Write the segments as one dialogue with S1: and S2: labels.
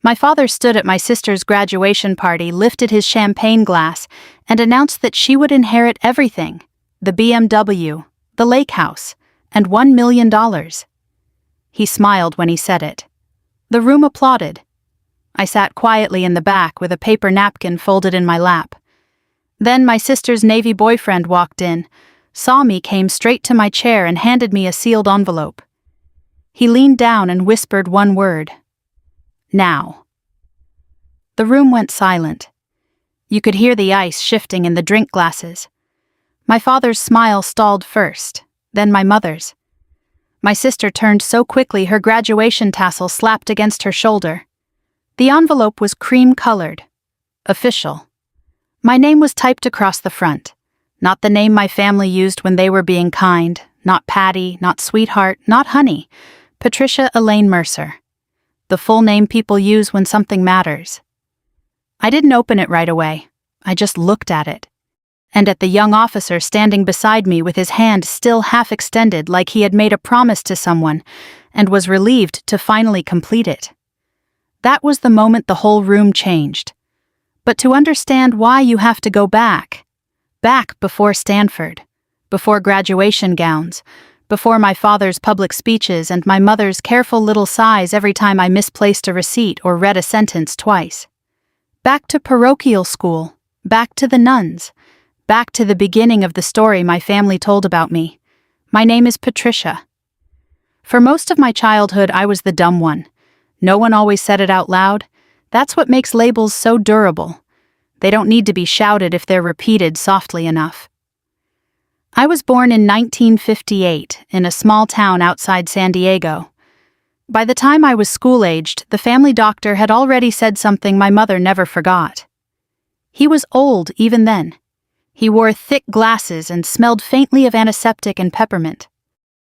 S1: My father stood at my sister's graduation party, lifted his champagne glass, and announced that she would inherit everything: the BMW, the lake house, and $1 million. He smiled when he said it. The room applauded. I sat quietly in the back with a paper napkin folded in my lap. Then my sister's Navy boyfriend walked in, saw me, came straight to my chair and handed me a sealed envelope. He leaned down and whispered one word: "Now." The room went silent. You could hear the ice shifting in the drink glasses. My father's smile stalled first, then my mother's. My sister turned so quickly her graduation tassel slapped against her shoulder. The envelope was cream-colored. Official. My name was typed across the front. Not the name my family used when they were being kind, not Patty, not Sweetheart, not Honey. Patricia Elaine Mercer. The full name people use when something matters. I didn't open it right away. I just looked at it. And at the young officer standing beside me with his hand still half extended like he had made a promise to someone and was relieved to finally complete it. That was the moment the whole room changed. But to understand why, you have to go back. Back before Stanford, before graduation gowns, before my father's public speeches and my mother's careful little sighs every time I misplaced a receipt or read a sentence twice. Back to parochial school, back to the nuns, back to the beginning of the story my family told about me. My name is Patricia. For most of my childhood, I was the dumb one. No one always said it out loud. That's what makes labels so durable. They don't need to be shouted if they're repeated softly enough. I was born in 1958 in a small town outside San Diego. By the time I was school-aged, the family doctor had already said something my mother never forgot. He was old even then. He wore thick glasses and smelled faintly of antiseptic and peppermint.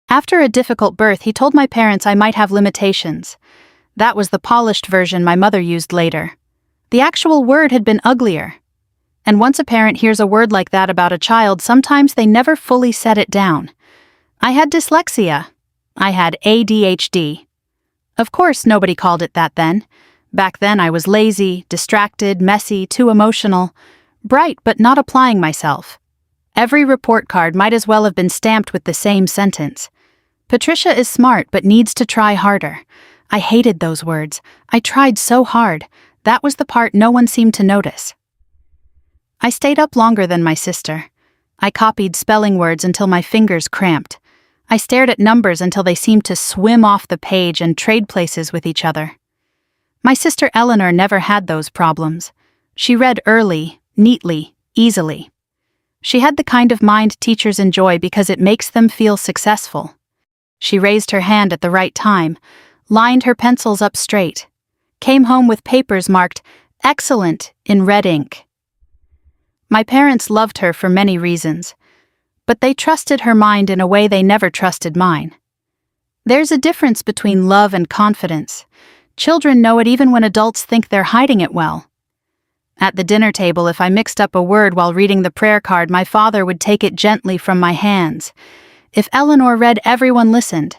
S1: After a difficult birth, he told my parents I might have limitations. That was the polished version my mother used later. The actual word had been uglier. And once a parent hears a word like that about a child, sometimes they never fully set it down. I had dyslexia. I had ADHD. Of course, nobody called it that then. Back then I was lazy, distracted, messy, too emotional, bright but not applying myself. Every report card might as well have been stamped with the same sentence. Patricia is smart but needs to try harder. I hated those words. I tried so hard. That was the part no one seemed to notice. I stayed up longer than my sister. I copied spelling words until my fingers cramped. I stared at numbers until they seemed to swim off the page and trade places with each other. My sister Eleanor never had those problems. She read early, neatly, easily. She had the kind of mind teachers enjoy because it makes them feel successful. She raised her hand at the right time, lined her pencils up straight, came home with papers marked "Excellent" in red ink. My parents loved her for many reasons, but they trusted her mind in a way they never trusted mine. There's a difference between love and confidence. Children know it even when adults think they're hiding it well. At the dinner table, if I mixed up a word while reading the prayer card, my father would take it gently from my hands. If Eleanor read, everyone listened.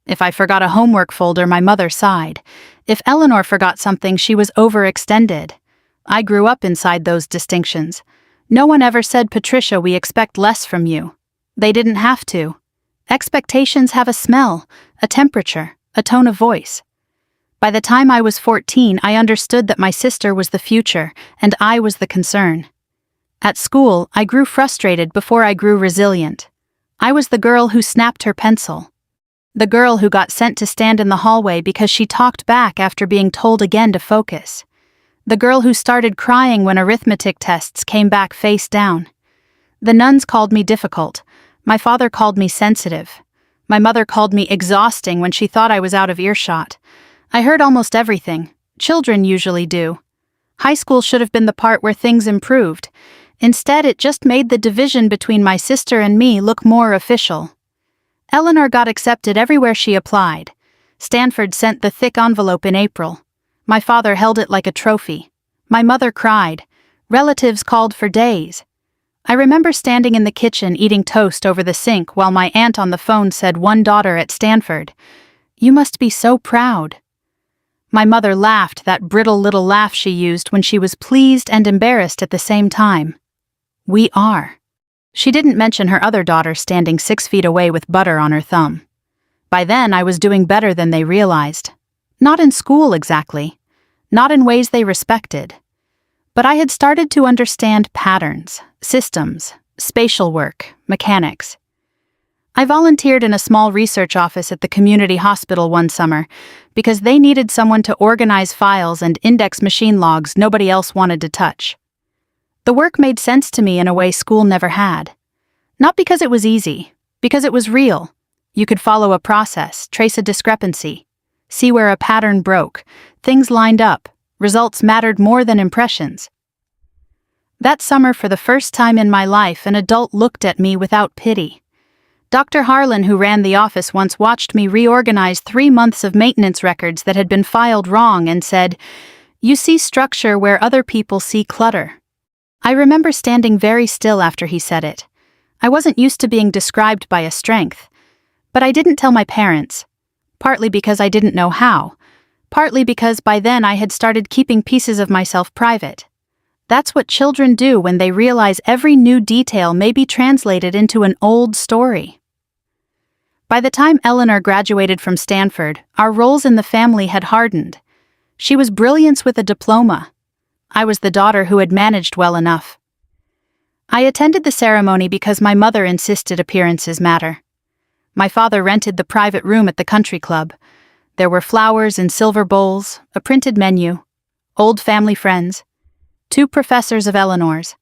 S1: If I forgot a homework folder, my mother sighed. If Eleanor forgot something, she was overextended. I grew up inside those distinctions. No one ever said, "Patricia, we expect less from you." They didn't have to. Expectations have a smell, a temperature, a tone of voice. By the time I was 14, I understood that my sister was the future, and I was the concern. At school, I grew frustrated before I grew resilient. I was the girl who snapped her pencil. The girl who got sent to stand in the hallway because she talked back after being told again to focus. The girl who started crying when arithmetic tests came back face down. The nuns called me difficult. My father called me sensitive. My mother called me exhausting when she thought I was out of earshot. I heard almost everything. Children usually do. High school should have been the part where things improved. Instead, it just made the division between my sister and me look more official. Eleanor got accepted everywhere she applied. Stanford sent the thick envelope in April. My father held it like a trophy. My mother cried. Relatives called for days. I remember standing in the kitchen eating toast over the sink while my aunt on the phone said, "One daughter at Stanford. You must be so proud." My mother laughed, that brittle little laugh she used when she was pleased and embarrassed at the same time. We are. She didn't mention her other daughter standing 6 feet away with butter on her thumb. By then, I was doing better than they realized. Not in school exactly. Not in ways they respected. But I had started to understand patterns, systems, spatial work, mechanics. I volunteered in a small research office at the community hospital one summer because they needed someone to organize files and index machine logs nobody else wanted to touch. The work made sense to me in a way school never had. Not because it was easy, because it was real. You could follow a process, trace a discrepancy, see where a pattern broke, things lined up, results mattered more than impressions. That summer, for the first time in my life, an adult looked at me without pity. Dr. Harlan, who ran the office, once watched me reorganize 3 months of maintenance records that had been filed wrong and said, "You see structure where other people see clutter." I remember standing very still after he said it. I wasn't used to being described by a strength. But I didn't tell my parents, partly because I didn't know how, partly because by then I had started keeping pieces of myself private. That's what children do when they realize every new detail may be translated into an old story. By the time Eleanor graduated from Stanford, our roles in the family had hardened. She was brilliance with a diploma. I was the daughter who had managed well enough. I attended the ceremony because my mother insisted appearances matter. My father rented the private room at the country club. There were flowers in silver bowls, a printed menu, old family friends, 2 professors of Eleanor's,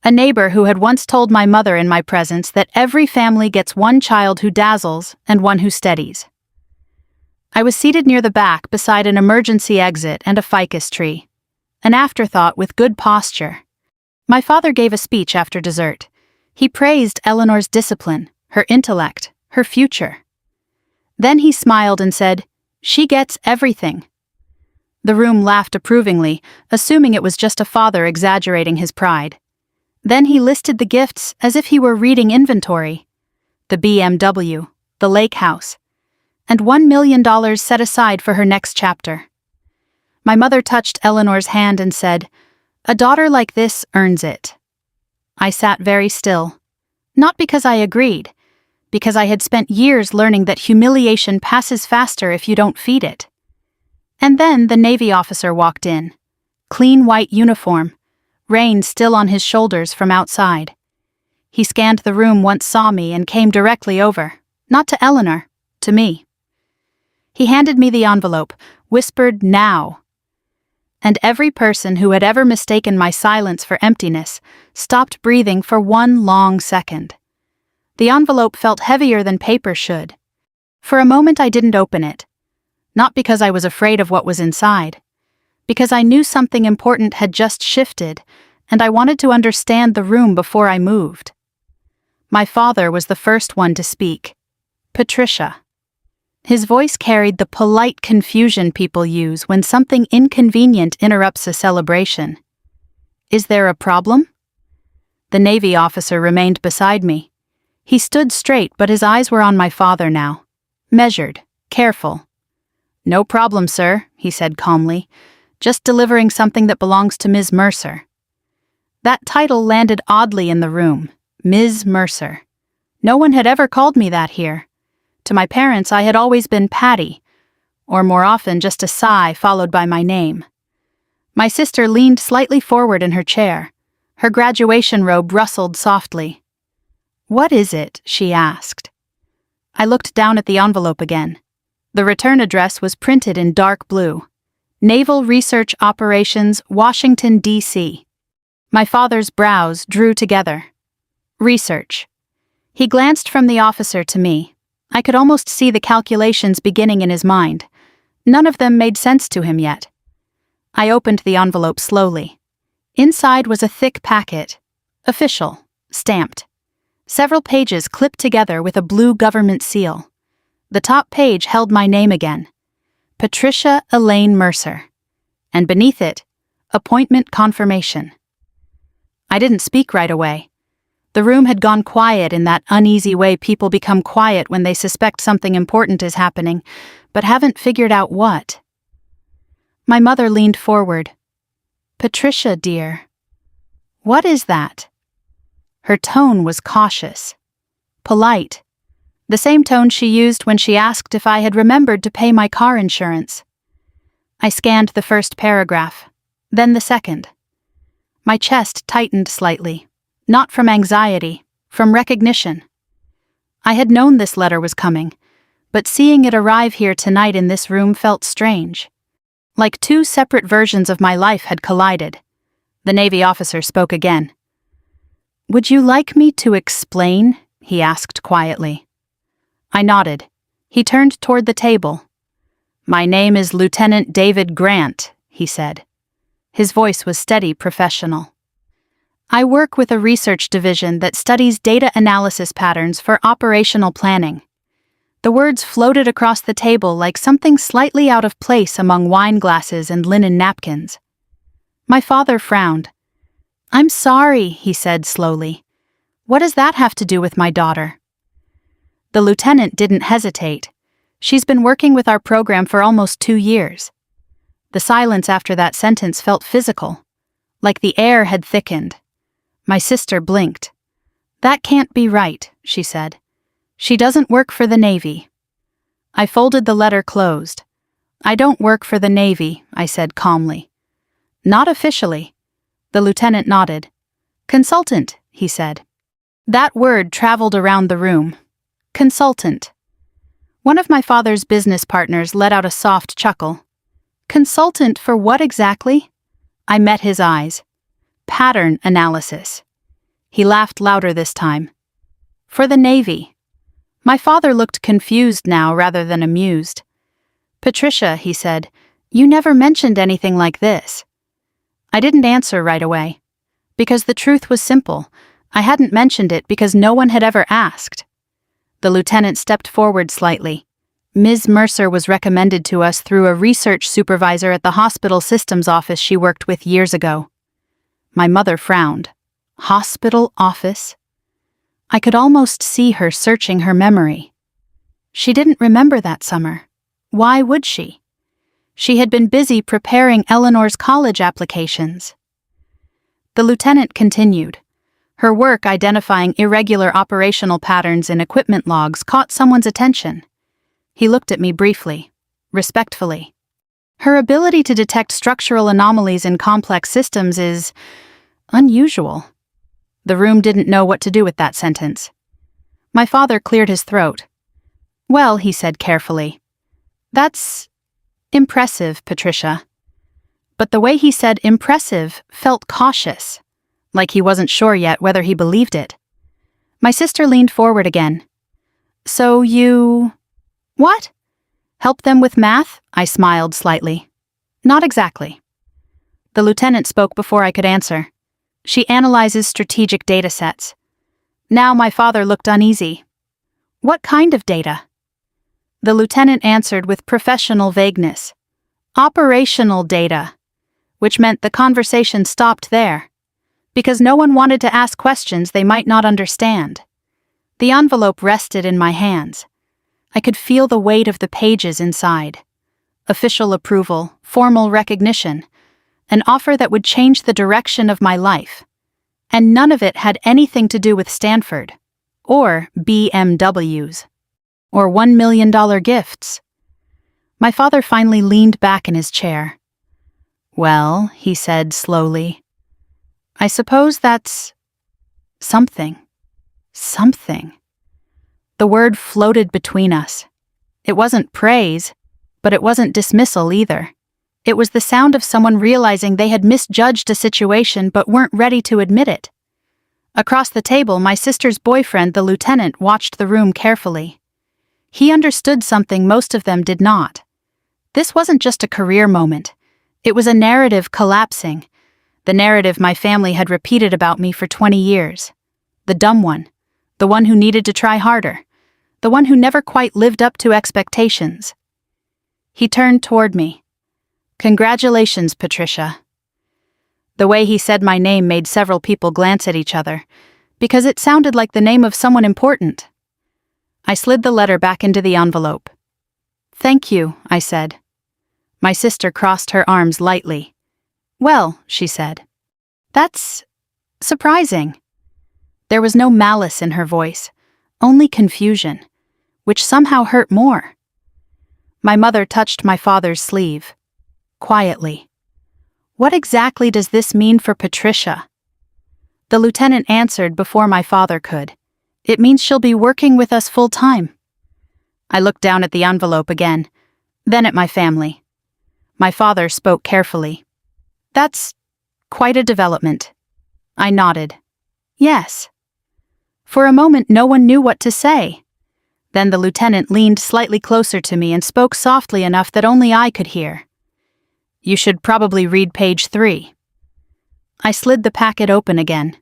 S1: a neighbor who had once told my mother in my presence that every family gets one child who dazzles and one who steadies. I was seated near the back beside an emergency exit and a ficus tree, an afterthought with good posture. My father gave a speech after dessert. He praised Eleanor's discipline, her intellect, her future. Then he smiled and said, "She gets everything." The room laughed approvingly, assuming it was just a father exaggerating his pride. Then he listed the gifts as if he were reading inventory. The BMW, the lake house, and $1 million set aside for her next chapter. My mother touched Eleanor's hand and said, "A daughter like this earns it." I sat very still. Not because I agreed, because I had spent years learning that humiliation passes faster if you don't feed it. And then the Navy officer walked in. Clean white uniform, rain still on his shoulders from outside. He scanned the room, once saw me, and came directly over, not to Eleanor, to me. He handed me the envelope, whispered, "Now." And every person who had ever mistaken my silence for emptiness stopped breathing for one long second. The envelope felt heavier than paper should. For a moment I didn't open it. Not because I was afraid of what was inside. Because I knew something important had just shifted, and I wanted to understand the room before I moved. My father was the first one to speak. "Patricia." His voice carried the polite confusion people use when something inconvenient interrupts a celebration. "Is there a problem?" The Navy officer remained beside me. He stood straight, but his eyes were on my father now. Measured, careful. "No problem, sir," he said calmly. "Just delivering something that belongs to Ms. Mercer." That title landed oddly in the room. Ms. Mercer. No one had ever called me that here. To my parents, I had always been Patty, or more often just a sigh followed by my name. My sister leaned slightly forward in her chair. Her graduation robe rustled softly. "What is it?" she asked. I looked down at the envelope again. The return address was printed in dark blue. Naval Research Operations, Washington, D.C. My father's brows drew together. Research. He glanced from the officer to me. I could almost see the calculations beginning in his mind. None of them made sense to him yet. I opened the envelope slowly. Inside was a thick packet. Official. Stamped. Several pages clipped together with a blue government seal. The top page held my name again. Patricia Elaine Mercer. And beneath it, appointment confirmation. I didn't speak right away. The room had gone quiet in that uneasy way people become quiet when they suspect something important is happening, but haven't figured out what. My mother leaned forward. "Patricia, dear." "What is that?" Her tone was cautious, polite, the same tone she used when she asked if I had remembered to pay my car insurance. I scanned the first paragraph, then the second. My chest tightened slightly, not from anxiety, from recognition. I had known this letter was coming, but seeing it arrive here tonight in this room felt strange. Like two separate versions of my life had collided. The Navy officer spoke again. "Would you like me to explain?" he asked quietly. I nodded. He turned toward the table. "My name is Lieutenant David Grant," he said. His voice was steady, professional. "I work with a research division that studies data analysis patterns for operational planning." The words floated across the table like something slightly out of place among wine glasses and linen napkins. My father frowned. "I'm sorry," he said slowly. "What does that have to do with my daughter?" The lieutenant didn't hesitate. "She's been working with our program for almost 2 years. The silence after that sentence felt physical, like the air had thickened. My sister blinked. "That can't be right," she said. "She doesn't work for the Navy." I folded the letter closed. "I don't work for the Navy," I said calmly. "Not officially." The lieutenant nodded. "Consultant," he said. That word traveled around the room. Consultant. One of my father's business partners let out a soft chuckle. "Consultant for what exactly?" I met his eyes. "Pattern analysis." He laughed louder this time. "For the Navy." My father looked confused now rather than amused. "Patricia," he said, "you never mentioned anything like this." I didn't answer right away. Because the truth was simple. I hadn't mentioned it because no one had ever asked. The lieutenant stepped forward slightly. "Ms. Mercer was recommended to us through a research supervisor at the hospital systems office she worked with years ago." My mother frowned. Hospital office? I could almost see her searching her memory. She didn't remember that summer. Why would she? She had been busy preparing Eleanor's college applications. The lieutenant continued. Her work identifying irregular operational patterns in equipment logs caught someone's attention. He looked at me briefly, respectfully. "Her ability to detect structural anomalies in complex systems is unusual." The room didn't know what to do with that sentence. My father cleared his throat. "Well," he said carefully, "that's impressive, Patricia." But the way he said impressive felt cautious, like he wasn't sure yet whether he believed it. My sister leaned forward again. "So you..." "What? Help them with math?" I smiled slightly. "Not exactly." The lieutenant spoke before I could answer. "She analyzes strategic data sets." Now my father looked uneasy. "What kind of data?" The lieutenant answered with professional vagueness. "Operational data," which meant the conversation stopped there, because no one wanted to ask questions they might not understand. The envelope rested in my hands. I could feel the weight of the pages inside. Official approval, formal recognition, an offer that would change the direction of my life. And none of it had anything to do with Stanford, or BMWs, or $1 million gifts. My father finally leaned back in his chair. "Well," he said slowly, "I suppose that's something. Something." The word floated between us. It wasn't praise, but it wasn't dismissal either. It was the sound of someone realizing they had misjudged a situation but weren't ready to admit it. Across the table, my sister's boyfriend, the lieutenant, watched the room carefully. He understood something most of them did not. This wasn't just a career moment. It was a narrative collapsing. The narrative my family had repeated about me for 20 years. The dumb one. The one who needed to try harder. The one who never quite lived up to expectations. He turned toward me. "Congratulations, Patricia." The way he said my name made several people glance at each other, because it sounded like the name of someone important. I slid the letter back into the envelope. "Thank you," I said. My sister crossed her arms lightly. "Well," she said, "that's surprising." There was no malice in her voice, only confusion, which somehow hurt more. My mother touched my father's sleeve, quietly. "What exactly does this mean for Patricia?" The lieutenant answered before my father could. "It means she'll be working with us full-time." I looked down at the envelope again, then at my family. My father spoke carefully. "That's quite a development." I nodded. "Yes." For a moment no one knew what to say. Then the lieutenant leaned slightly closer to me and spoke softly enough that only I could hear. "You should probably read page 3. I slid the packet open again,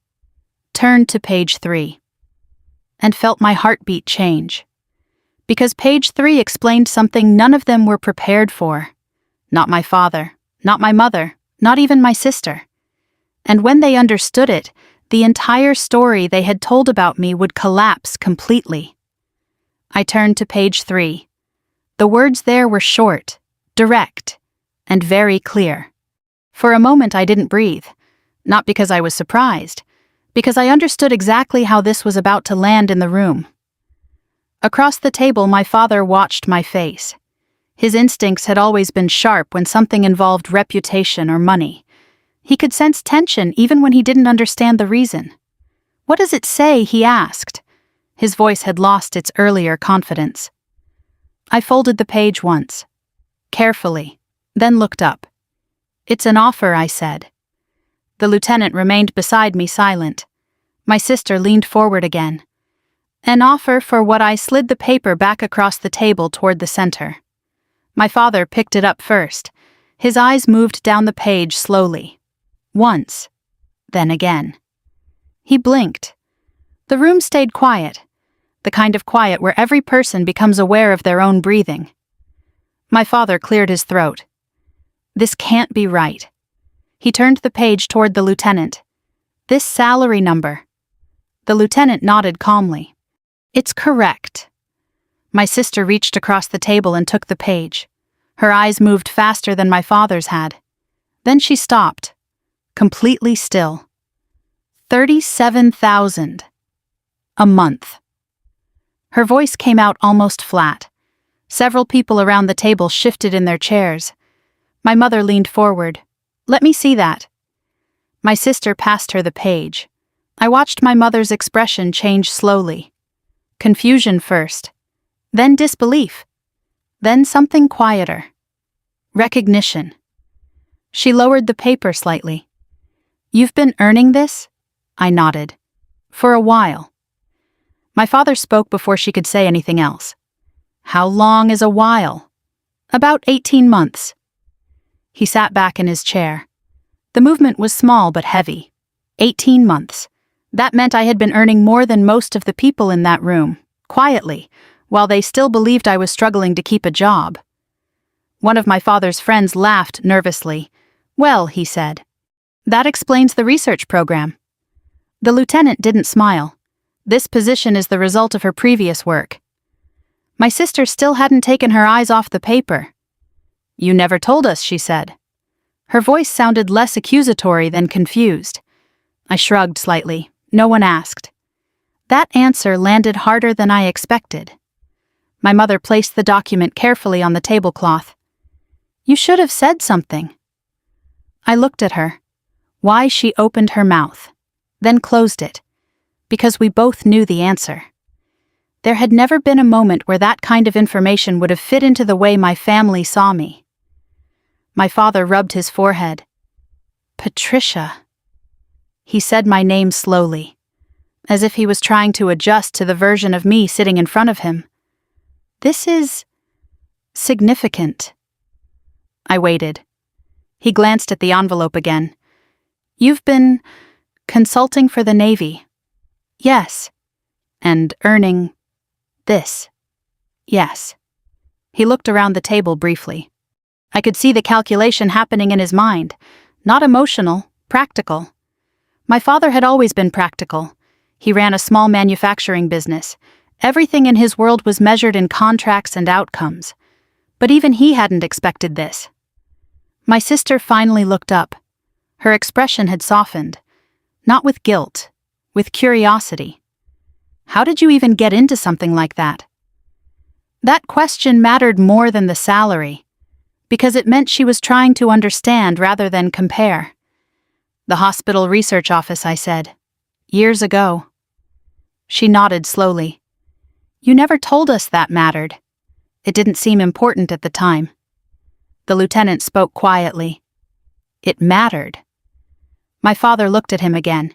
S1: turned to page 3, and felt my heartbeat change. Because page 3 explained something none of them were prepared for. Not my father, not my mother, not even my sister. And when they understood it, the entire story they had told about me would collapse completely. I turned to page 3. The words there were short, direct, and very clear. For a moment I didn't breathe, not because I was surprised, because I understood exactly how this was about to land in the room. Across the table my father watched my face. His instincts had always been sharp when something involved reputation or money. He could sense tension even when he didn't understand the reason. "What does it say?" he asked. His voice had lost its earlier confidence. I folded the page once, carefully, then looked up. "It's an offer," I said. The lieutenant remained beside me silent. My sister leaned forward again. "An offer for what?" I slid the paper back across the table toward the center. My father picked it up first. His eyes moved down the page slowly. Once, then again. He blinked. The room stayed quiet, the kind of quiet where every person becomes aware of their own breathing. My father cleared his throat. "This can't be right." He turned the page toward the lieutenant. "This salary number." The lieutenant nodded calmly. "It's correct." My sister reached across the table and took the page. Her eyes moved faster than my father's had. Then she stopped, completely still. 37,000. A month. Her voice came out almost flat. Several people around the table shifted in their chairs. My mother leaned forward. "Let me see that." My sister passed her the page. I watched my mother's expression change slowly. Confusion first, then disbelief, then something quieter. Recognition. She lowered the paper slightly. "You've been earning this?" I nodded. "For a while." My father spoke before she could say anything else. "How long is a while?" "About 18 months. He sat back in his chair. The movement was small but heavy. 18 months. That meant I had been earning more than most of the people in that room, quietly, while they still believed I was struggling to keep a job. One of my father's friends laughed nervously. "Well," he said, "that explains the research program." The lieutenant didn't smile. "This position is the result of her previous work." My sister still hadn't taken her eyes off the paper. "You never told us," she said. Her voice sounded less accusatory than confused. I shrugged slightly. No one asked. That answer landed harder than I expected. My mother placed the document carefully on the tablecloth. "You should have said something." I looked at her. Why she opened her mouth, then closed it. Because we both knew the answer. There had never been a moment where that kind of information would have fit into the way my family saw me. My father rubbed his forehead. "Patricia." He said my name slowly, as if he was trying to adjust to the version of me sitting in front of him. "This is significant." I waited. He glanced at the envelope again. "You've been consulting for the Navy." "Yes." "And earning this." "Yes." He looked around the table briefly. I could see the calculation happening in his mind. Not emotional, practical. My father had always been practical. He ran a small manufacturing business. Everything in his world was measured in contracts and outcomes. But even he hadn't expected this. My sister finally looked up. Her expression had softened. Not with guilt, with curiosity. How did you even get into something like that? That question mattered more than the salary, because it meant she was trying to understand rather than compare. The hospital research office, I said. Years ago. She nodded slowly. You never told us that mattered. It didn't seem important at the time. The lieutenant spoke quietly. It mattered. My father looked at him again.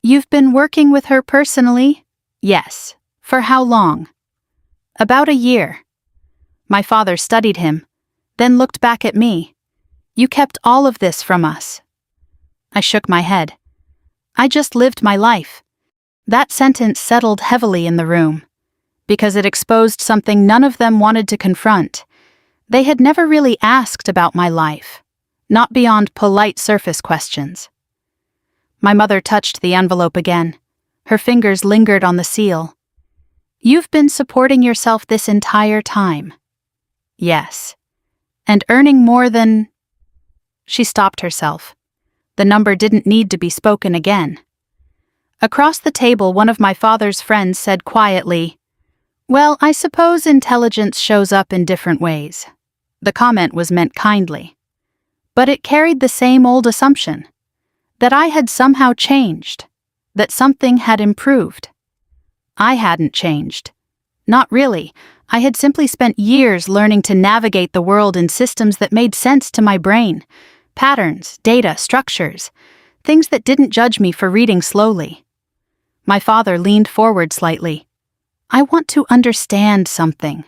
S1: You've been working with her personally? Yes. For how long? About a year. My father studied him, then looked back at me. You kept all of this from us. I shook my head. I just lived my life. That sentence settled heavily in the room, because it exposed something none of them wanted to confront. They had never really asked about my life, not beyond polite surface questions. My mother touched the envelope again. Her fingers lingered on the seal. You've been supporting yourself this entire time. Yes. And earning more than... She stopped herself. The number didn't need to be spoken again. Across the table, one of my father's friends said quietly, Well, I suppose intelligence shows up in different ways. The comment was meant kindly. But it carried the same old assumption. That I had somehow changed. That something had improved. I hadn't changed. Not really. I had simply spent years learning to navigate the world in systems that made sense to my brain. Patterns, data, structures. Things that didn't judge me for reading slowly. My father leaned forward slightly. I want to understand something.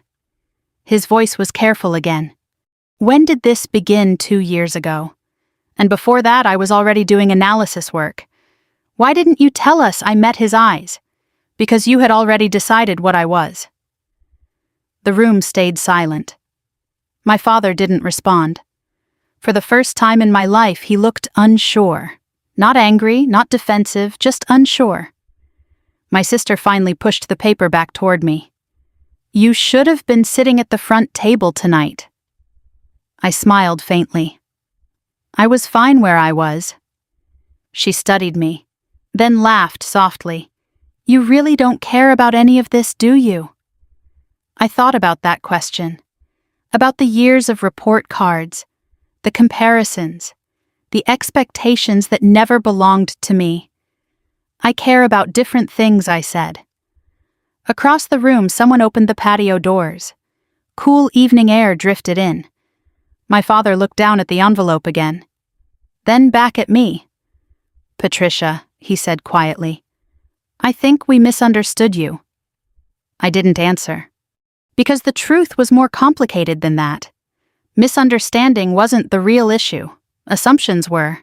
S1: His voice was careful again. When did this begin 2 years ago? And before that, I was already doing analysis work. Why didn't you tell us I met his eyes? Because you had already decided what I was. The room stayed silent. My father didn't respond. For the first time in my life, he looked unsure. Not angry, not defensive, just unsure. My sister finally pushed the paper back toward me. You should have been sitting at the front table tonight. I smiled faintly. I was fine where I was. She studied me, then laughed softly. You really don't care about any of this, do you? I thought about that question. About the years of report cards, the comparisons, the expectations that never belonged to me. I care about different things, I said. Across the room, someone opened the patio doors. Cool evening air drifted in. My father looked down at the envelope again. Then back at me. Patricia, he said quietly. I think we misunderstood you. I didn't answer. Because the truth was more complicated than that. Misunderstanding wasn't the real issue. Assumptions were.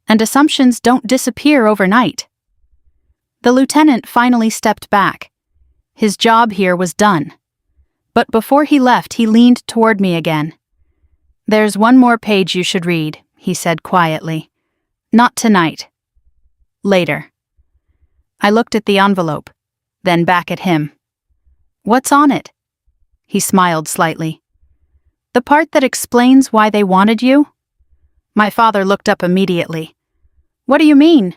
S1: And assumptions don't disappear overnight. The lieutenant finally stepped back. His job here was done. But before he left, he leaned toward me again. There's one more page you should read, he said quietly. Not tonight. Later. I looked at the envelope, then back at him. What's on it? He smiled slightly. The part that explains why they wanted you? My father looked up immediately. What do you mean?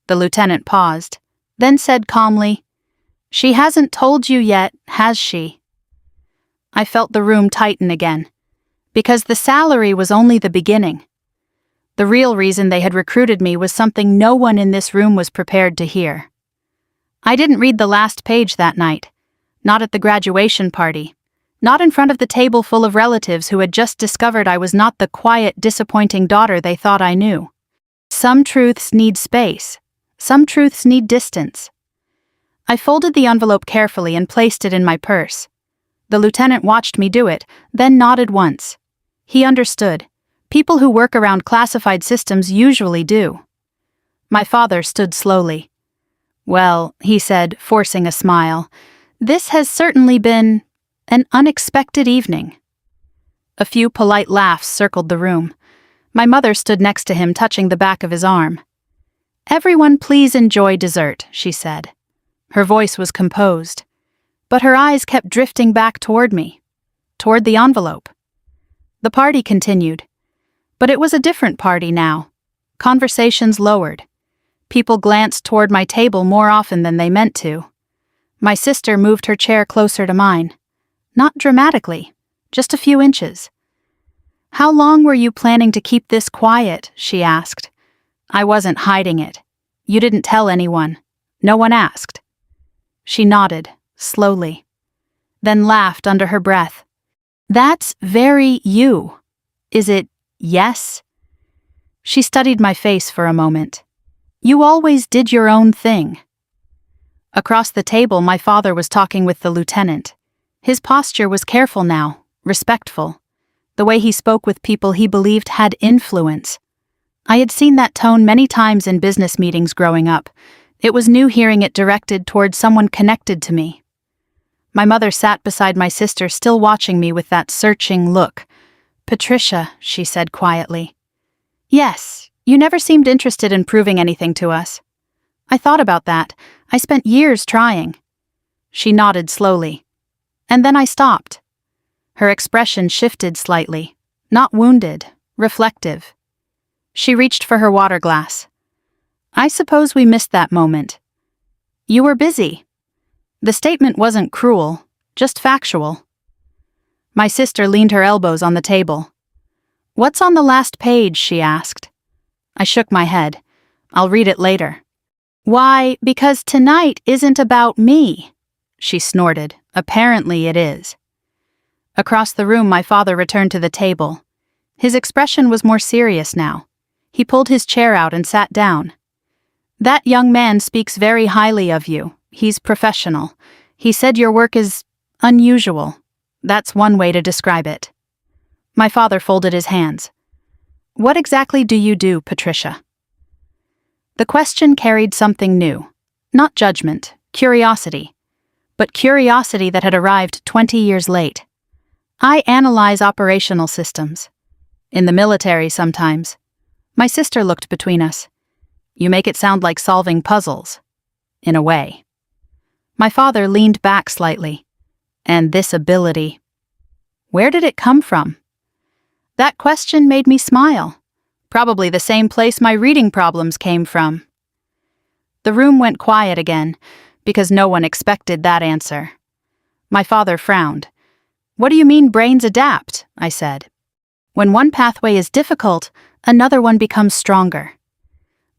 S1: The lieutenant paused, then said calmly, She hasn't told you yet, has she? I felt the room tighten again, because the salary was only the beginning. The real reason they had recruited me was something no one in this room was prepared to hear. I didn't read the last page that night, not at the graduation party, not in front of the table full of relatives who had just discovered I was not the quiet, disappointing daughter they thought I knew. Some truths need space. Some truths need distance. I folded the envelope carefully and placed it in my purse. The lieutenant watched me do it, then nodded once. He understood. People who work around classified systems usually do. My father stood slowly. Well, he said, forcing a smile, this has certainly been an unexpected evening. A few polite laughs circled the room. My mother stood next to him, touching the back of his arm. Everyone please enjoy dessert, she said. Her voice was composed, but her eyes kept drifting back toward me, toward the envelope. The party continued. But it was a different party now. Conversations lowered. People glanced toward my table more often than they meant to. My sister moved her chair closer to mine. Not dramatically, just a few inches. "How long were you planning to keep this quiet?" she asked. I wasn't hiding it. "You didn't tell anyone. No one asked." She nodded, slowly, then laughed under her breath. "That's very you. Is it yes?" She studied my face for a moment. "You always did your own thing." Across the table, my father was talking with the lieutenant. His posture was careful now, respectful. The way he spoke with people he believed had influence. I had seen that tone many times in business meetings growing up. It was new hearing it directed toward someone connected to me. My mother sat beside my sister, still watching me with that searching look. "Patricia," she said quietly. "Yes, you never seemed interested in proving anything to us." "I thought about that. I spent years trying." She nodded slowly. And then I stopped. Her expression shifted slightly, not wounded, reflective. She reached for her water glass. "I suppose we missed that moment. You were busy." The statement wasn't cruel, just factual. My sister leaned her elbows on the table. "What's on the last page?" she asked. I shook my head. "I'll read it later." "Why, because tonight isn't about me," she snorted. "Apparently it is." Across the room, my father returned to the table. His expression was more serious now. He pulled his chair out and sat down. "That young man speaks very highly of you. He's professional. He said your work is unusual. That's one way to describe it." My father folded his hands. "What exactly do you do, Patricia?" The question carried something new. Not judgment, curiosity. But curiosity that had arrived 20 years late. "I analyze operational systems. In the military sometimes." My sister looked between us. "You make it sound like solving puzzles." "In a way." My father leaned back slightly. "And this ability, where did it come from?" That question made me smile. Probably the same place my reading problems came from. The room went quiet again, because no one expected that answer. My father frowned. "What do you mean brains adapt?" I said. "When one pathway is difficult, another one becomes stronger."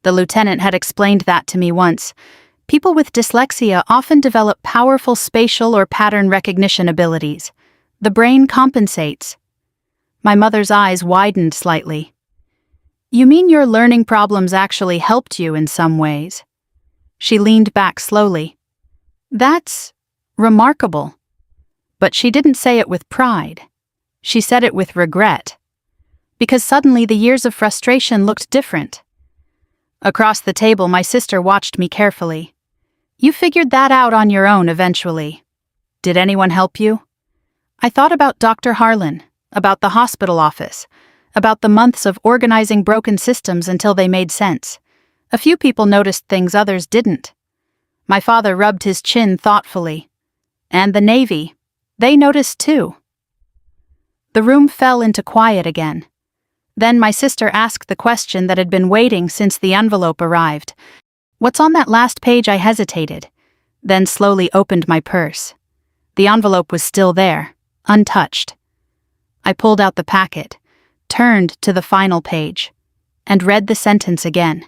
S1: The lieutenant had explained that to me once. People with dyslexia often develop powerful spatial or pattern recognition abilities. The brain compensates. My mother's eyes widened slightly. "You mean your learning problems actually helped you in some ways?" She leaned back slowly. "That's remarkable." But she didn't say it with pride. She said it with regret. Because suddenly the years of frustration looked different. Across the table, my sister watched me carefully. "You figured that out on your own eventually. Did anyone help you?" I thought about Dr. Harlan, about the hospital office, about the months of organizing broken systems until they made sense. A few people noticed things others didn't. My father rubbed his chin thoughtfully. "And the Navy. They noticed too." The room fell into quiet again. Then my sister asked the question that had been waiting since the envelope arrived. "What's on that last page?" I hesitated, then slowly opened my purse. The envelope was still there, untouched. I pulled out the packet, turned to the final page, and read the sentence again.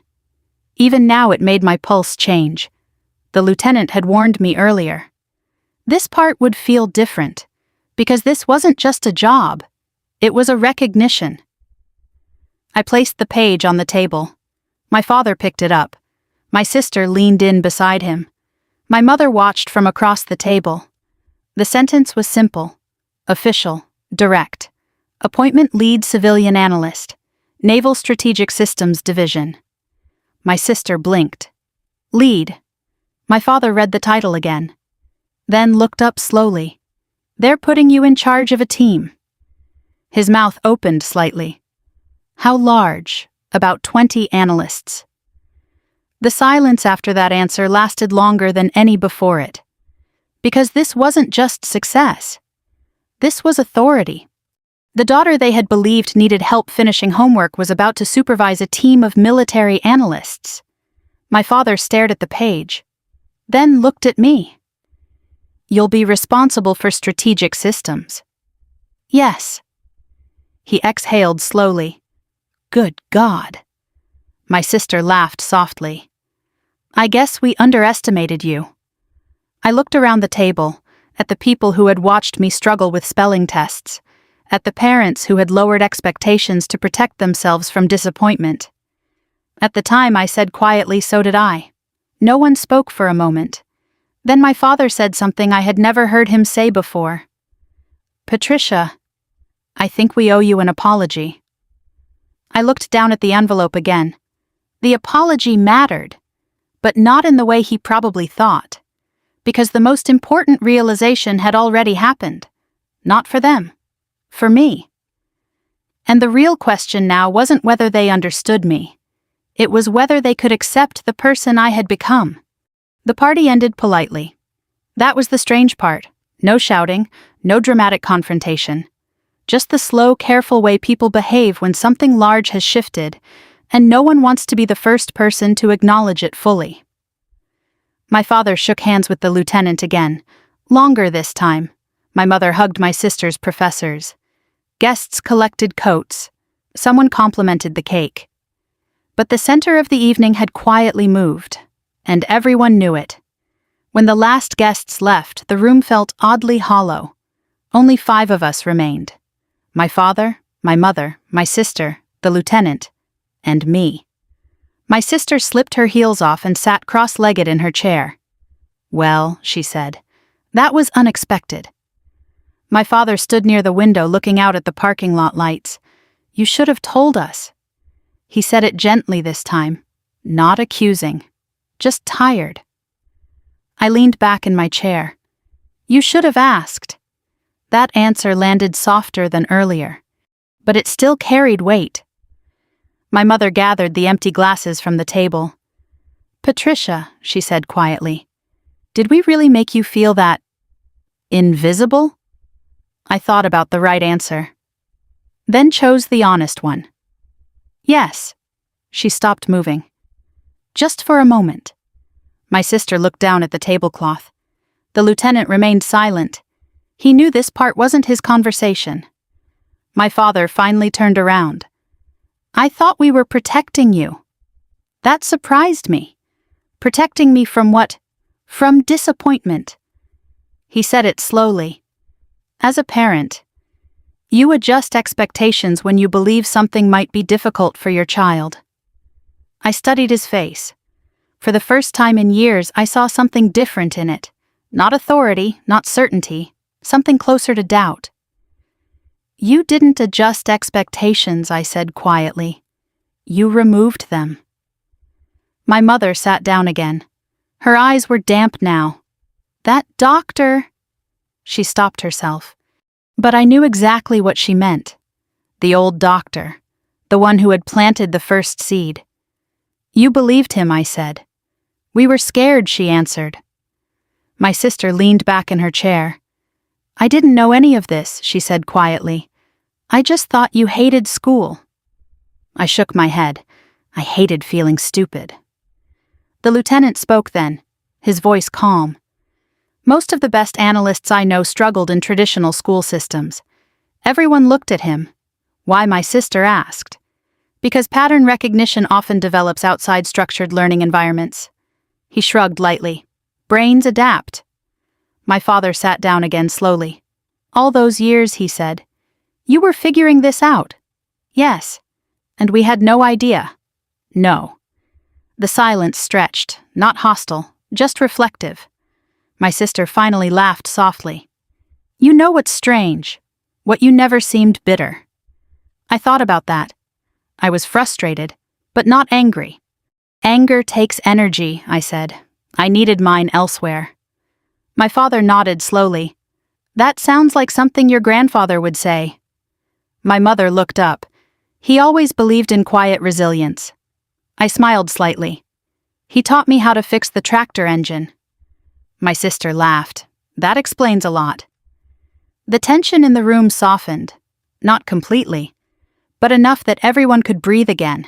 S1: Even now it made my pulse change. The lieutenant had warned me earlier. This part would feel different, because this wasn't just a job. It was a recognition. I placed the page on the table. My father picked it up. My sister leaned in beside him. My mother watched from across the table. The sentence was simple, official, direct. Appointment lead civilian analyst, Naval Strategic Systems Division. My sister blinked. Lead. My father read the title again. Then looked up slowly. "They're putting you in charge of a team." His mouth opened slightly. "How large?" "About 20 analysts." The silence after that answer lasted longer than any before it. Because this wasn't just success. This was authority. The daughter they had believed needed help finishing homework was about to supervise a team of military analysts. My father stared at the page, then looked at me. "You'll be responsible for strategic systems." "Yes." He exhaled slowly. "Good God." My sister laughed softly. "I guess we underestimated you." I looked around the table, at the people who had watched me struggle with spelling tests, at the parents who had lowered expectations to protect themselves from disappointment. At the time I said quietly, "So did I." No one spoke for a moment. Then my father said something I had never heard him say before. "Patricia, I think we owe you an apology." I looked down at the envelope again. The apology mattered, but not in the way he probably thought, because the most important realization had already happened. Not for them, for me. And the real question now wasn't whether they understood me. It was whether they could accept the person I had become. The party ended politely. That was the strange part. No shouting, no dramatic confrontation. Just the slow, careful way people behave when something large has shifted, and no one wants to be the first person to acknowledge it fully. My father shook hands with the lieutenant again, longer this time. My mother hugged my sister's professors. Guests collected coats. Someone complimented the cake. But the center of the evening had quietly moved, and everyone knew it. When the last guests left, the room felt oddly hollow. Only 5 of us remained. My father, my mother, my sister, the lieutenant, and me. My sister slipped her heels off and sat cross-legged in her chair. "Well," she said, "that was unexpected." My father stood near the window looking out at the parking lot lights. "You should have told us." He said it gently this time, not accusing, just tired. I leaned back in my chair. "You should have asked." That answer landed softer than earlier, but it still carried weight. My mother gathered the empty glasses from the table. "Patricia," she said quietly, "did we really make you feel that invisible?" I thought about the right answer, then chose the honest one. "Yes." She stopped moving. Just for a moment. My sister looked down at the tablecloth. The lieutenant remained silent. He knew this part wasn't his conversation. My father finally turned around. "I thought we were protecting you." That surprised me. Protecting me from what? From disappointment. He said it slowly. "As a parent, you adjust expectations when you believe something might be difficult for your child." I studied his face. For the first time in years, I saw something different in it. Not authority, not certainty, something closer to doubt. "You didn't adjust expectations," I said quietly. "You removed them." My mother sat down again. Her eyes were damp now. "That doctor—" She stopped herself. But I knew exactly what she meant. The old doctor, the one who had planted the first seed. "You believed him," I said. "We were scared," she answered. My sister leaned back in her chair. "I didn't know any of this," she said quietly. "I just thought you hated school." I shook my head. I hated feeling stupid. The lieutenant spoke then, his voice calm. Most of the best analysts I know struggled in traditional school systems. Everyone looked at him. Why, my sister asked. Because pattern recognition often develops outside structured learning environments. He shrugged lightly. Brains adapt. My father sat down again slowly. "All those years," he said. "You were figuring this out." "Yes. And we had no idea." "No." The silence stretched, not hostile, just reflective. My sister finally laughed softly. "You know what's strange? What you never seemed bitter." I thought about that. I was frustrated, but not angry. "Anger takes energy," I said. "I needed mine elsewhere." My father nodded slowly. "That sounds like something your grandfather would say." My mother looked up. "He always believed in quiet resilience." I smiled slightly. "He taught me how to fix the tractor engine." My sister laughed. "That explains a lot." The tension in the room softened. not completely, but enough that everyone could breathe again.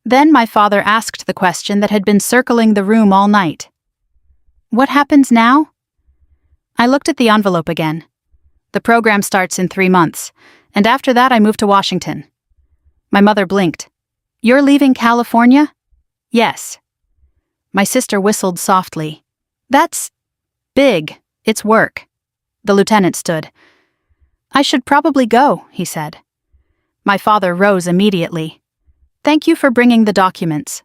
S1: Then my father asked the question that had been circling the room all night. "What happens now?" I looked at the envelope again. "The program starts in 3 months, and after that I move to Washington." My mother blinked. "You're leaving California?" "Yes." My sister whistled softly. "That's big. It's work." The lieutenant stood. "I should probably go," he said. My father rose immediately. "Thank you for bringing the documents."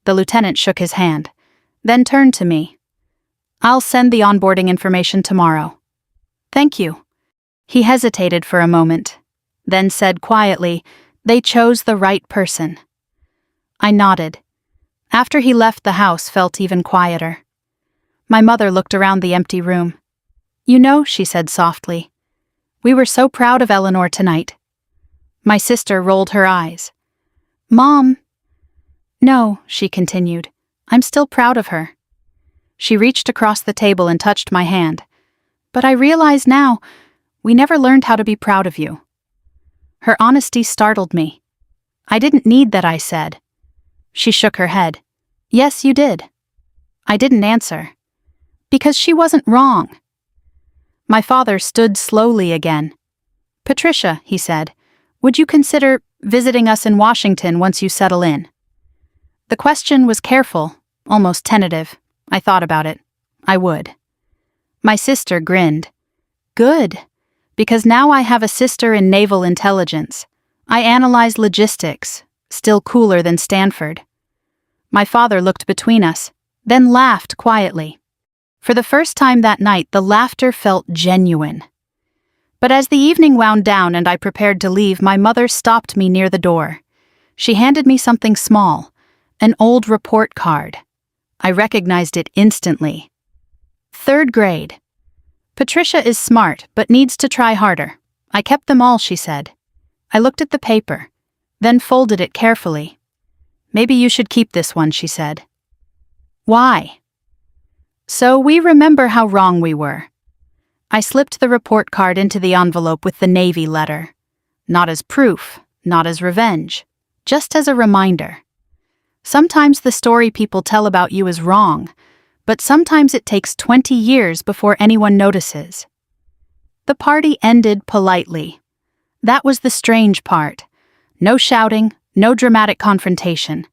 S1: The lieutenant shook his hand, then turned to me. "I'll send the onboarding information tomorrow." "Thank you." He hesitated for a moment, then said quietly, "They chose the right person." I nodded. After he left, the house felt even quieter. My mother looked around the empty room. "You know," she said softly, "we were so proud of Eleanor tonight." My sister rolled her eyes. "Mom." "No," she continued, "I'm still proud of her." She reached across the table and touched my hand. "But I realize now, we never learned how to be proud of you." Her honesty startled me. "I didn't need that," I said. She shook her head. "Yes, you did." I didn't answer. "Because she wasn't wrong." My father stood slowly again. "Patricia," he said, "would you consider visiting us in Washington once you settle in?" The question was careful, almost tentative. I thought about it. I would. My sister grinned. "Good, because now I have a sister in naval intelligence. I analyze logistics, still cooler than Stanford." My father looked between us, then laughed quietly. For the first time that night, the laughter felt genuine. But as the evening wound down and I prepared to leave, my mother stopped me near the door. She handed me something small, an old report card. I recognized it instantly. 3rd grade. "Patricia is smart, but needs to try harder. I kept them all," she said. I looked at the paper, then folded it carefully. "Maybe you should keep this one," she said. "Why?" "So we remember how wrong we were." I slipped the report card into the envelope with the Navy letter. Not as proof, not as revenge, just as a reminder. Sometimes the story people tell about you is wrong, but sometimes it takes 20 years before anyone notices. The party ended politely. That was the strange part. No shouting, no dramatic confrontation.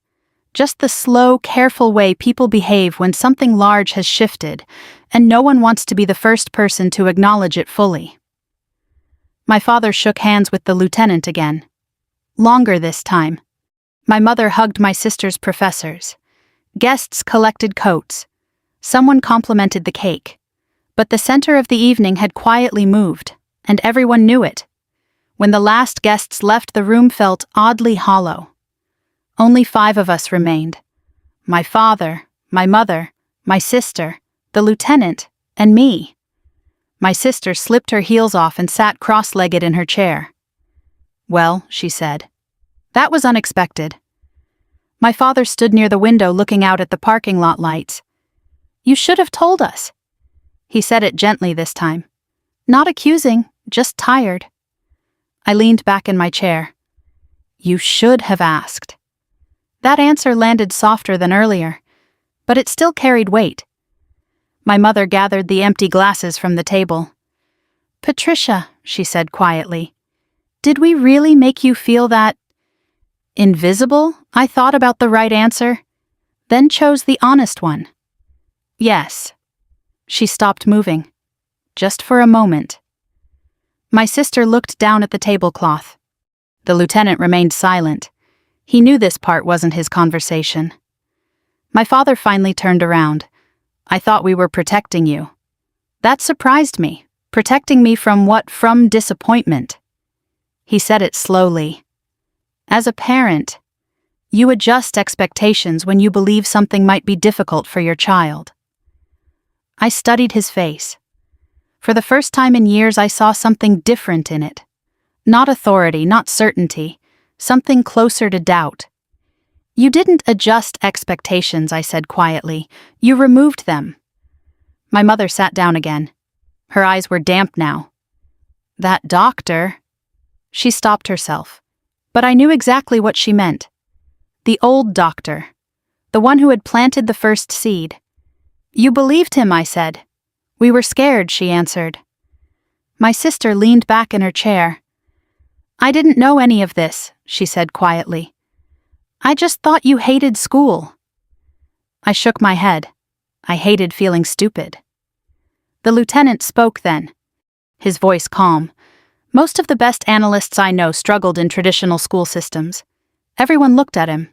S1: Just the slow, careful way people behave when something large has shifted, and no one wants to be the first person to acknowledge it fully. My father shook hands with the lieutenant again. Longer this time. My mother hugged my sister's professors. Guests collected coats. Someone complimented the cake. But the center of the evening had quietly moved, and everyone knew it. When the last guests left, the room felt oddly hollow. Only 5 of us remained. My father, my mother, my sister, the lieutenant, and me. My sister slipped her heels off and sat cross-legged in her chair. "Well," she said. "That was unexpected." My father stood near the window looking out at the parking lot lights. "You should have told us." He said it gently this time. Not accusing, just tired. I leaned back in my chair. "You should have asked." That answer landed softer than earlier, but it still carried weight. My mother gathered the empty glasses from the table. "Patricia," she said quietly, "did we really make you feel that invisible?" I thought about the right answer, then chose the honest one. "Yes." She stopped moving. Just for a moment. My sister looked down at the tablecloth. The lieutenant remained silent. He knew this part wasn't his conversation. My father finally turned around. "I thought we were protecting you." That surprised me. Protecting me from what? From disappointment. He said it slowly. "As a parent, you adjust expectations when you believe something might be difficult for your child." I studied his face. For the first time in years, I saw something different in it. Not authority, not certainty, something closer to doubt. "You didn't adjust expectations," I said quietly. "You removed them." My mother sat down again. Her eyes were damp now. "That doctor..." She stopped herself. But I knew exactly what she meant. The old doctor. The one who had planted the first seed. You believed him, I said. We were scared, she answered. My sister leaned back in her chair. I didn't know any of this, she said quietly. I just thought you hated school. I shook my head. I hated feeling stupid. The lieutenant spoke then. His voice calm. Most of the best analysts I know struggled in traditional school systems. Everyone looked at him.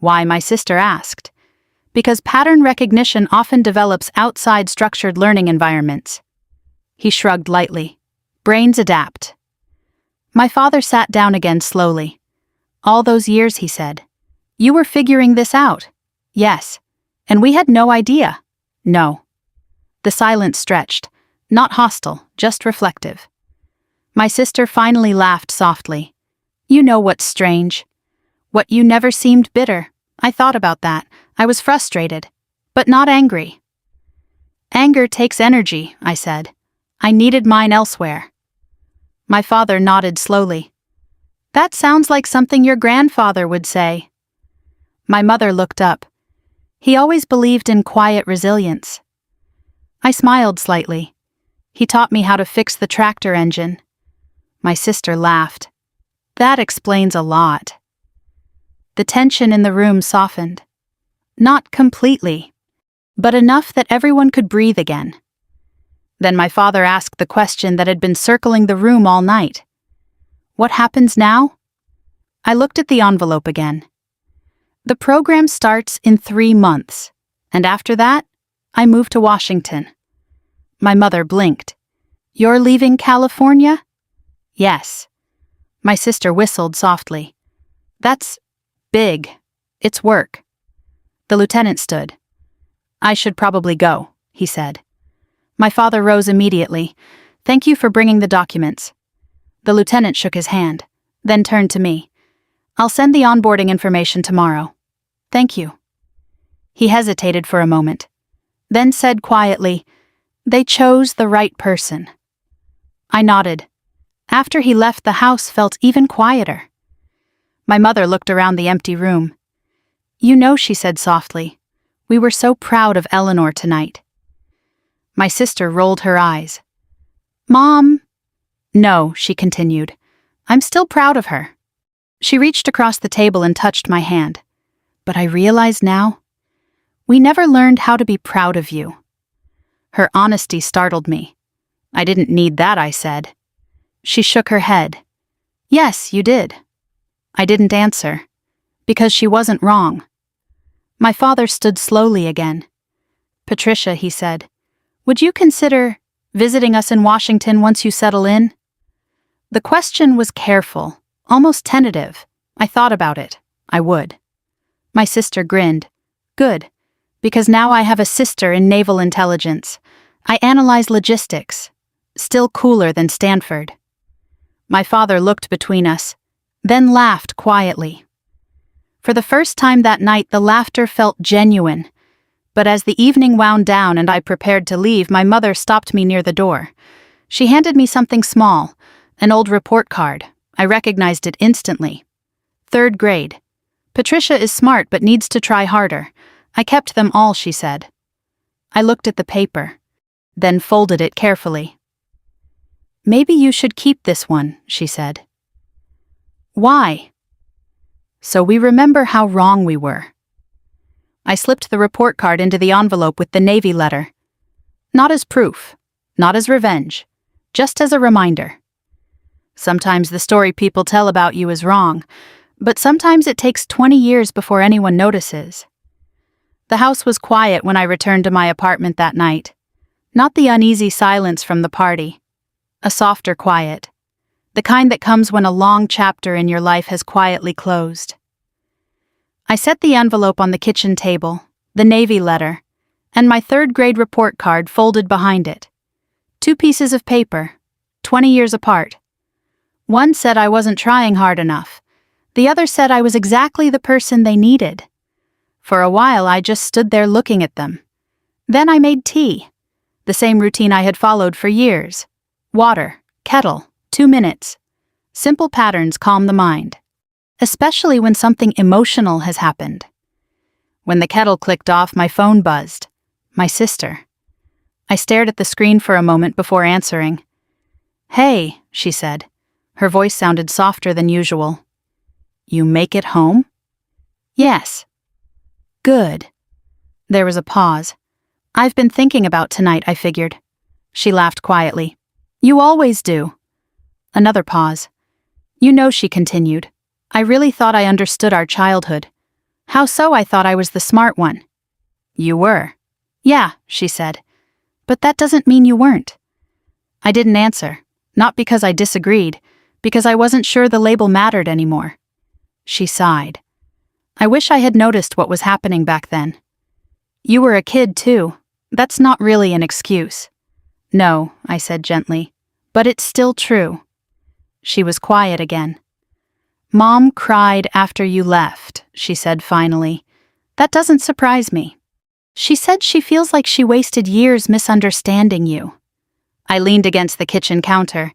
S1: Why, my sister asked. Because pattern recognition often develops outside structured learning environments. He shrugged lightly. Brains adapt. My father sat down again slowly. All those years, he said. You were figuring this out. Yes. And we had no idea. No. The silence stretched. Not hostile, just reflective. My sister finally laughed softly. You know what's strange. What you never seemed bitter. I thought about that. I was frustrated. But not angry. Anger takes energy, I said. I needed mine elsewhere. My father nodded slowly. That sounds like something your grandfather would say. My mother looked up. He always believed in quiet resilience. I smiled slightly. He taught me how to fix the tractor engine. My sister laughed. That explains a lot. The tension in the room softened. Not completely, but enough that everyone could breathe again. Then my father asked the question that had been circling the room all night. What happens now? I looked at the envelope again. The program starts in 3 months, and after that, I move to Washington. My mother blinked. You're leaving California? Yes. My sister whistled softly. That's big. It's work. The lieutenant stood. I should probably go, he said. My father rose immediately. Thank you for bringing the documents. The lieutenant shook his hand, then turned to me. I'll send the onboarding information tomorrow. Thank you. He hesitated for a moment, then said quietly, They chose the right person. I nodded. After he left, the house felt even quieter. My mother looked around the empty room. You know, she said softly, we were so proud of Eleanor tonight. My sister rolled her eyes. Mom. No, she continued. I'm still proud of her. She reached across the table and touched my hand. But I realize now, we never learned how to be proud of you. Her honesty startled me. I didn't need that, I said. She shook her head. Yes, you did. I didn't answer, because she wasn't wrong. My father stood slowly again. Patricia, he said, would you consider visiting us in Washington once you settle in? The question was careful, almost tentative. I thought about it. I would. My sister grinned. Good, because now I have a sister in naval intelligence. I analyze logistics. Still cooler than Stanford. My father looked between us, then laughed quietly. For the first time that night, the laughter felt genuine. But as the evening wound down and I prepared to leave, my mother stopped me near the door. She handed me something small, an old report card. I recognized it instantly. 3rd grade. Patricia is smart but needs to try harder. I kept them all, she said. I looked at the paper, then folded it carefully. Maybe you should keep this one, she said. Why? So we remember how wrong we were. I slipped the report card into the envelope with the Navy letter. Not as proof, not as revenge, just as a reminder. Sometimes the story people tell about you is wrong, but sometimes it takes 20 years before anyone notices. The house was quiet when I returned to my apartment that night. Not the uneasy silence from the party. A softer quiet. The kind that comes when a long chapter in your life has quietly closed. I set the envelope on the kitchen table, the Navy letter, and my 3rd grade report card folded behind it. 2 pieces of paper, 20 years apart. One said I wasn't trying hard enough. The other said I was exactly the person they needed. For a while, I just stood there looking at them. Then I made tea. The same routine I had followed for years. Water, kettle, 2 minutes. Simple patterns calm the mind, especially when something emotional has happened. When the kettle clicked off, my phone buzzed. My sister. I stared at the screen for a moment before answering. "Hey," she said. Her voice sounded softer than usual. "You make it home?" "Yes." "Good." There was a pause. "I've been thinking about tonight," I figured. She laughed quietly. "You always do." Another pause. "You know," she continued, "I really thought I understood our childhood." "How so?" I thought I was the smart one. "You were." "Yeah," she said. "But that doesn't mean you weren't." I didn't answer, not because I disagreed, because I wasn't sure the label mattered anymore. She sighed. "I wish I had noticed what was happening back then." "You were a kid, too. That's not really an excuse." "No," I said gently, "but it's still true." She was quiet again. "Mom cried after you left," she said finally. "That doesn't surprise me. She said she feels like she wasted years misunderstanding you." I leaned against the kitchen counter.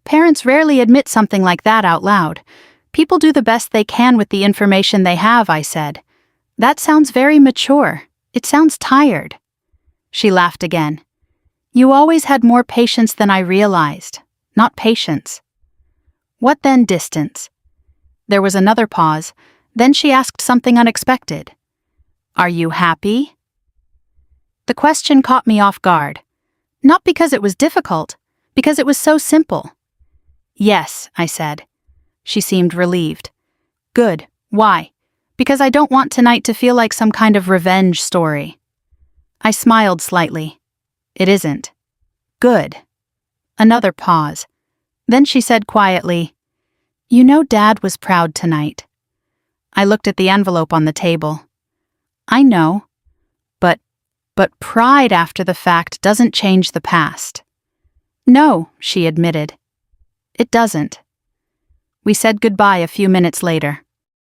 S1: Parents rarely admit something like that out loud. People do the best they can with the information they have, I said. "That sounds very mature. It sounds tired." She laughed again. "You always had more patience than I realized. Not patience." "What then, distance?" There was another pause. Then she asked something unexpected. "Are you happy?" The question caught me off guard. Not because it was difficult, because it was so simple. "Yes," I said. She seemed relieved. "Good. Why?" "Because I don't want tonight to feel like some kind of revenge story." I smiled slightly. "It isn't." "Good." Another pause. Then she said quietly, "You know Dad was proud tonight." I looked at the envelope on the table. "I know. But pride after the fact doesn't change the past." "No," she admitted. "It doesn't." We said goodbye a few minutes later.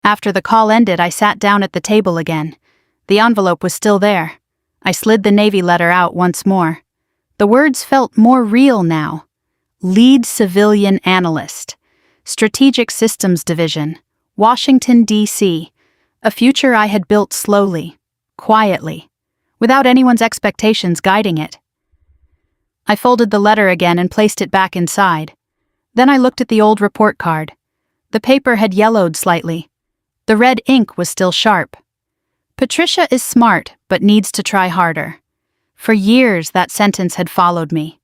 S1: After the call ended, I sat down at the table again. The envelope was still there. I slid the Navy letter out once more. The words felt more real now. Lead Civilian Analyst. Strategic Systems Division. Washington, D.C. A future I had built slowly, quietly, without anyone's expectations guiding it. I folded the letter again and placed it back inside. Then I looked at the old report card. The paper had yellowed slightly. The red ink was still sharp. "Patricia is smart, but needs to try harder." For years that sentence had followed me.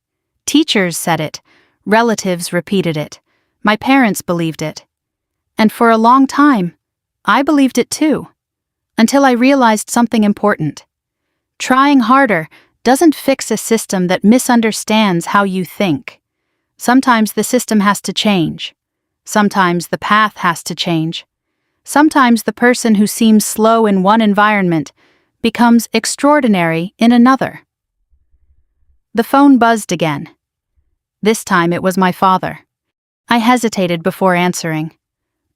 S1: Teachers said it. Relatives repeated it. My parents believed it. And for a long time, I believed it too. Until I realized something important. Trying harder doesn't fix a system that misunderstands how you think. Sometimes the system has to change. Sometimes the path has to change. Sometimes the person who seems slow in one environment becomes extraordinary in another. The phone buzzed again. This time it was my father. I hesitated before answering.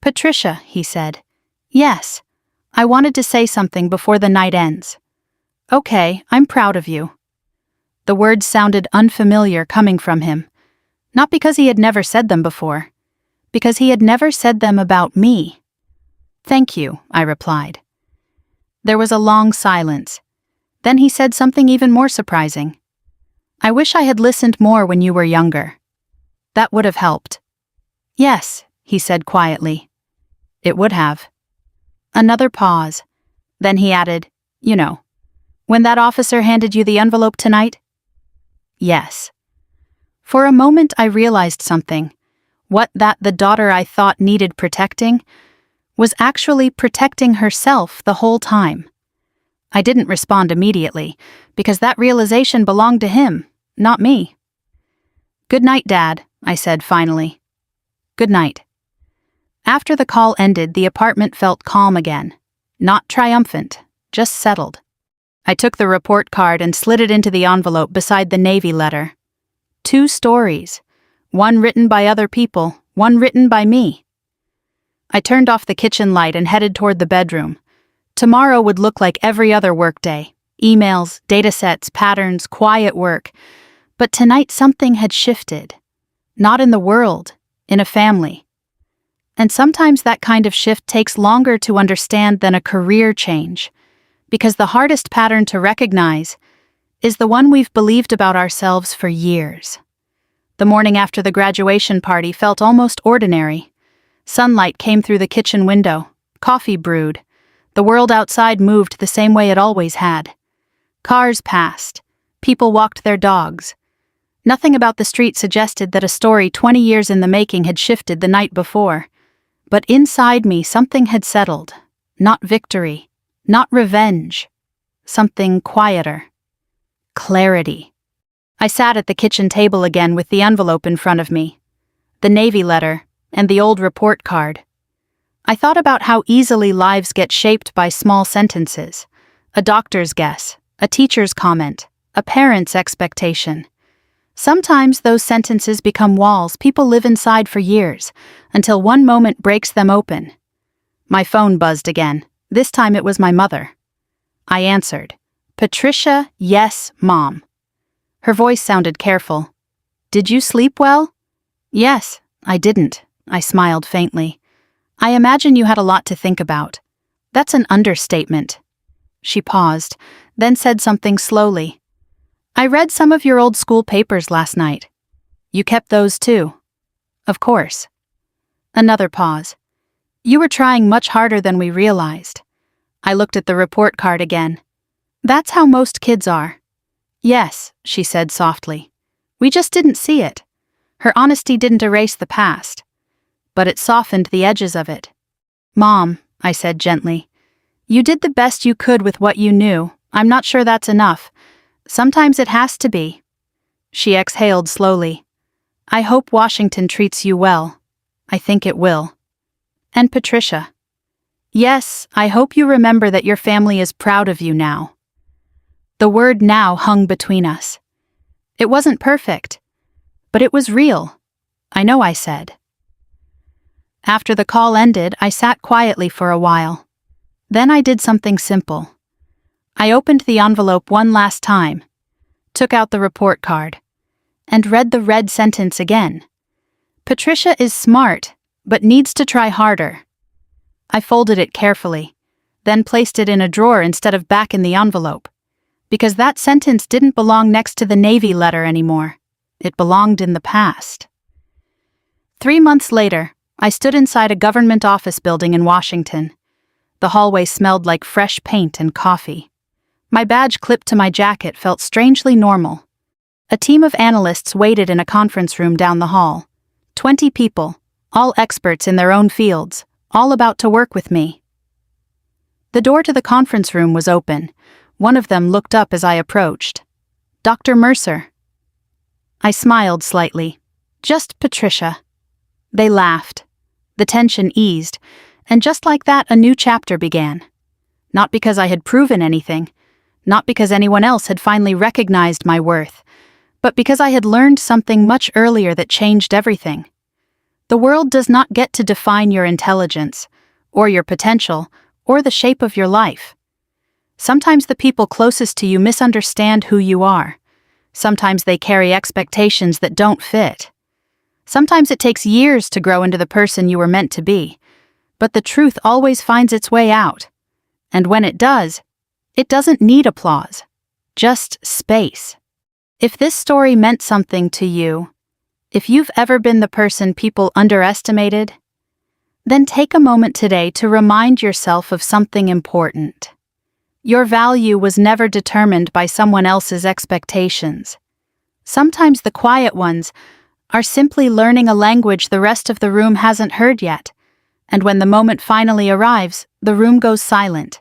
S1: "Patricia," he said. "Yes. I wanted to say something before the night ends." "Okay, I'm proud of you." The words sounded unfamiliar coming from him. Not because he had never said them before. Because he had never said them about me. "Thank you," I replied. There was a long silence. Then he said something even more surprising. "I wish I had listened more when you were younger." That would have helped. "Yes," he said quietly. "It would have." Another pause. Then he added, "You know, when that officer handed you the envelope tonight?" "Yes." For a moment I realized something. What that the daughter I thought needed protecting was actually protecting herself the whole time. I didn't respond immediately, because that realization belonged to him, not me. "Good night, Dad," I said finally. "Good night." After the call ended, the apartment felt calm again. Not triumphant, just settled. I took the report card and slid it into the envelope beside the Navy letter. 2 stories. One written by other people, one written by me. I turned off the kitchen light and headed toward the bedroom. Tomorrow would look like every other workday. Emails, datasets, patterns, quiet work. But tonight something had shifted. Not in the world, in a family. And sometimes that kind of shift takes longer to understand than a career change, because the hardest pattern to recognize is the one we've believed about ourselves for years. The morning after the graduation party felt almost ordinary. Sunlight came through the kitchen window, coffee brewed. The world outside moved the same way it always had. Cars passed. People walked their dogs. Nothing about the street suggested that a story 20 years in the making had shifted the night before. But inside me something had settled. Not victory, not revenge. Something quieter. Clarity. I sat at the kitchen table again with the envelope in front of me, the Navy letter, and the old report card. I thought about how easily lives get shaped by small sentences, a doctor's guess, a teacher's comment, a parent's expectation. Sometimes those sentences become walls people live inside for years, until one moment breaks them open. My phone buzzed again. This time it was my mother. I answered. "Patricia, yes, Mom." Her voice sounded careful. "Did you sleep well?" "Yes, I didn't," I smiled faintly. "I imagine you had a lot to think about." "That's an understatement." She paused, then said something slowly. "I read some of your old school papers last night." "You kept those too?" "Of course." Another pause. "You were trying much harder than we realized." I looked at the report card again. "That's how most kids are." "Yes," she said softly. "We just didn't see it." Her honesty didn't erase the past, but it softened the edges of it. "Mom," I said gently, "you did the best you could with what you knew. I'm not sure that's enough. Sometimes it has to be." She exhaled slowly. "I hope Washington treats you well. I think it will." "And Patricia." "Yes, I hope you remember that your family is proud of you now." The word now hung between us. It wasn't perfect, but it was real. "I know," I said. After the call ended, I sat quietly for a while. Then I did something simple. I opened the envelope one last time, took out the report card, and read the red sentence again. "Patricia is smart, but needs to try harder." I folded it carefully, then placed it in a drawer instead of back in the envelope, because that sentence didn't belong next to the Navy letter anymore. It belonged in the past. 3 months later, I stood inside a government office building in Washington. The hallway smelled like fresh paint and coffee. My badge clipped to my jacket felt strangely normal. A team of analysts waited in a conference room down the hall. 20 people, all experts in their own fields, all about to work with me. The door to the conference room was open. One of them looked up as I approached. "Dr. Mercer." I smiled slightly. "Just Patricia." They laughed. The tension eased, and just like that a new chapter began. Not because I had proven anything, not because anyone else had finally recognized my worth, but because I had learned something much earlier that changed everything. The world does not get to define your intelligence, or your potential, or the shape of your life. Sometimes the people closest to you misunderstand who you are. Sometimes they carry expectations that don't fit. Sometimes it takes years to grow into the person you were meant to be, but the truth always finds its way out. And when it does, it doesn't need applause, just space. If this story meant something to you, if you've ever been the person people underestimated, then take a moment today to remind yourself of something important. Your value was never determined by someone else's expectations. Sometimes the quiet ones are simply learning a language the rest of the room hasn't heard yet, and when the moment finally arrives, the room goes silent.